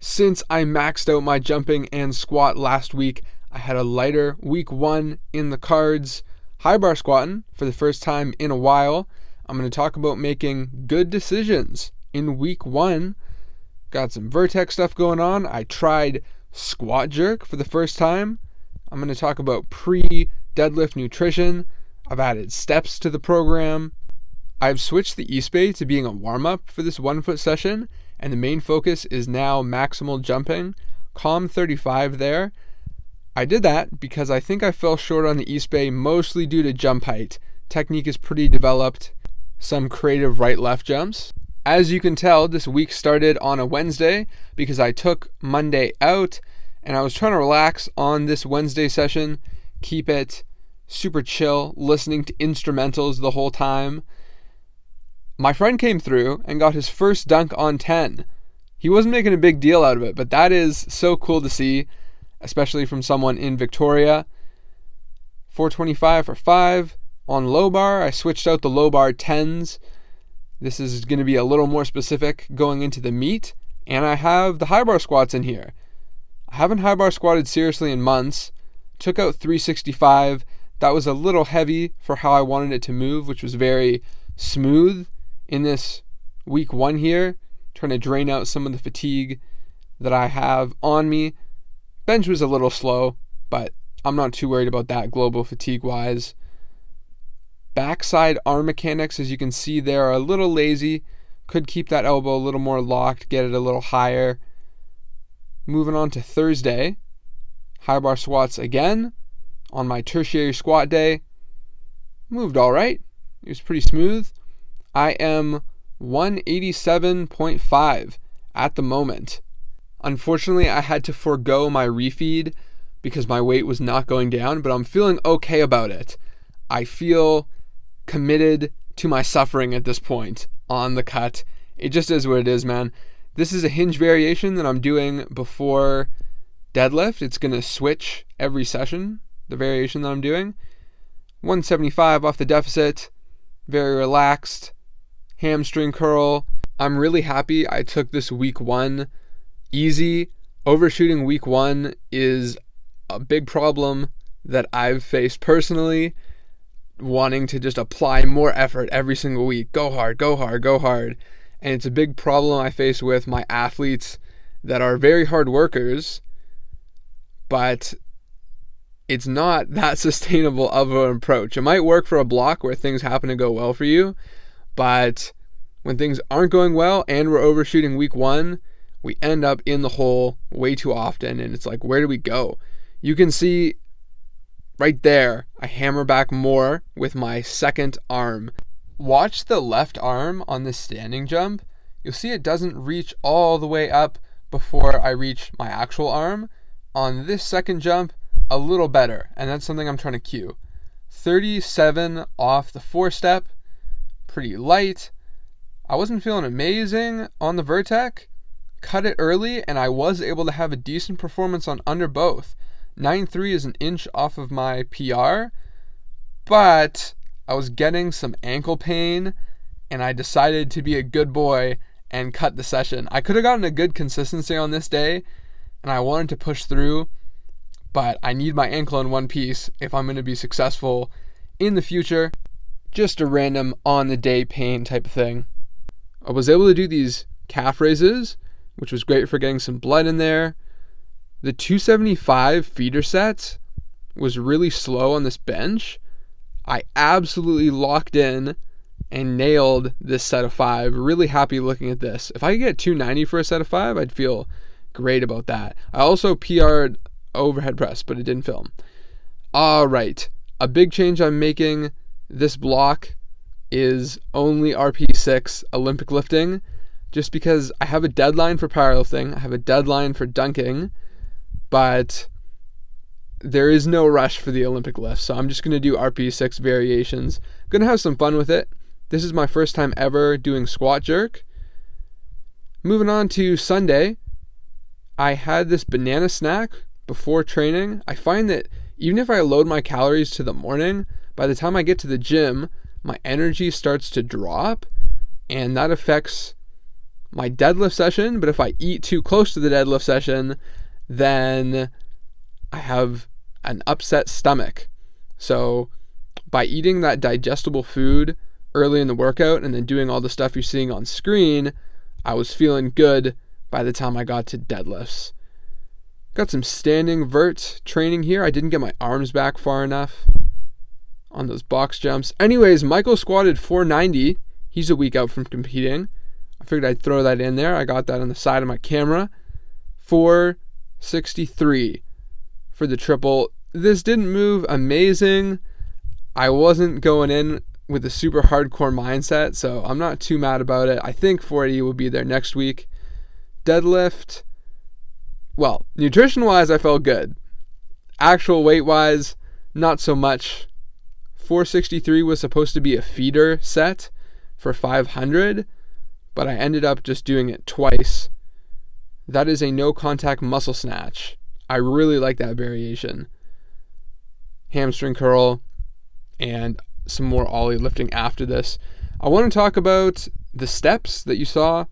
Since I maxed out my jumping and squat last week, I had a lighter week 1 in the cards. High bar squatting for the first time in a while. I'm going to talk about making good decisions in week 1. Got some Vertex stuff going on. I tried squat jerk for the first time. I'm going to talk about pre-deadlift nutrition. I've added steps to the program. I've switched the East Bay to being a warm-up for this 1 foot session, and the main focus is now maximal jumping. Calm 35 there. I did that because I think I fell short on the East Bay mostly due to jump height. Technique is pretty developed. Some creative right-left jumps. As you can tell, this week started on a Wednesday because I took Monday out and I was trying to relax on this Wednesday session, keep it super chill, listening to instrumentals the whole time. My friend came through and got his first dunk on 10. He wasn't making a big deal out of it, but that is so cool to see, especially from someone in Victoria. 425 for 5. On low bar, I switched out the low bar 10s. This is going to be a little more specific going into the meet. And I have the high bar squats in here. I haven't high bar squatted seriously in months. Took out 365. That was a little heavy for how I wanted it to move, which was very smooth in this week 1 here. Trying to drain out some of the fatigue that I have on me. Bench was a little slow, but I'm not too worried about that global fatigue-wise. Backside arm mechanics, as you can see there, are a little lazy. Could keep that elbow a little more locked, get it a little higher. Moving on to Thursday. High bar squats again on my tertiary squat day. Moved all right. It was pretty smooth. I am 187.5 at the moment. Unfortunately, I had to forego my refeed because my weight was not going down, but I'm feeling okay about it. I feel committed to my suffering at this point on the cut. It just is what it is, man. This is a hinge variation that I'm doing before deadlift. It's going to switch every session, the variation that I'm doing. 175 off the deficit, very relaxed. Hamstring curl. I'm really happy I took this week 1 easy. Overshooting week 1 is a big problem that I've faced personally, wanting to just apply more effort every single week. Go hard, go hard, go hard. And it's a big problem I face with my athletes that are very hard workers, but it's not that sustainable of an approach. It might work for a block where things happen to go well for you, but when things aren't going well and we're overshooting week 1, we end up in the hole way too often, and it's like, where do we go? You can see right there, I hammer back more with my second arm. Watch the left arm on this standing jump. You'll see it doesn't reach all the way up before I reach my actual arm. On this second jump, a little better, and that's something I'm trying to cue. 37 off the 4-step. Pretty light. I wasn't feeling amazing on the Vertex. Cut it early, and I was able to have a decent performance on under both. 9.3 is an inch off of my PR, but I was getting some ankle pain, and I decided to be a good boy and cut the session. I could have gotten a good consistency on this day, and I wanted to push through, but I need my ankle in one piece if I'm going to be successful in the future. Just a random on-the-day pain type of thing. I was able to do these calf raises, which was great for getting some blood in there. The 275 feeder sets was really slow on this bench. I absolutely locked in and nailed this set of 5. Really happy looking at this. If I could get 290 for a set of 5, I'd feel great about that. I also PR'd overhead press, but it didn't film. All right, a big change I'm making this block is only RP6 Olympic lifting, just because I have a deadline for powerlifting, I have a deadline for dunking, but there is no rush for the Olympic lift, so I'm just going to do RP6 variations. Going to have some fun with it. This is my first time ever doing squat jerk. Moving on to Sunday, I had this banana snack before training. I find that even if I load my calories to the morning, by the time I get to the gym, my energy starts to drop, and that affects my deadlift session, but if I eat too close to the deadlift session, then I have an upset stomach. So by eating that digestible food early in the workout and then doing all the stuff you're seeing on screen, I was feeling good by the time I got to deadlifts. Got some standing vert training here. I didn't get my arms back far enough on those box jumps. Anyways, Michael squatted 490. He's a week out from competing. I figured I'd throw that in there. I got that on the side of my camera. 463 for the triple. This didn't move amazing. I wasn't going in with a super hardcore mindset, so I'm not too mad about it. I think 480 will be there next week. Deadlift, well, nutrition-wise, I felt good. Actual weight-wise, not so much. 463 was supposed to be a feeder set for 500, but I ended up just doing it twice. That is a no-contact muscle snatch. I really like that variation. Hamstring curl and some more ollie lifting after this. I want to talk about the steps that you saw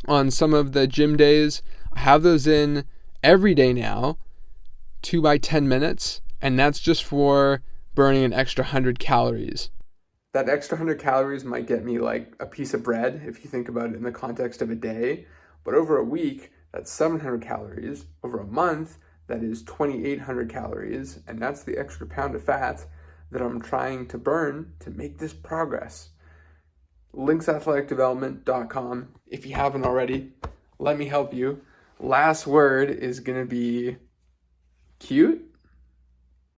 on some of the gym days. I have those in every day now, 2 by 10 minutes, and that's just for burning an extra 100 calories. That extra 100 calories might get me like a piece of bread if you think about it in the context of a day, but over a week, that's 700 calories. Over a month, that is 2,800 calories, and that's the extra pound of fat that I'm trying to burn to make this progress. linksathleticdevelopment.com. If you haven't already, let me help you. Last word is going to be cute.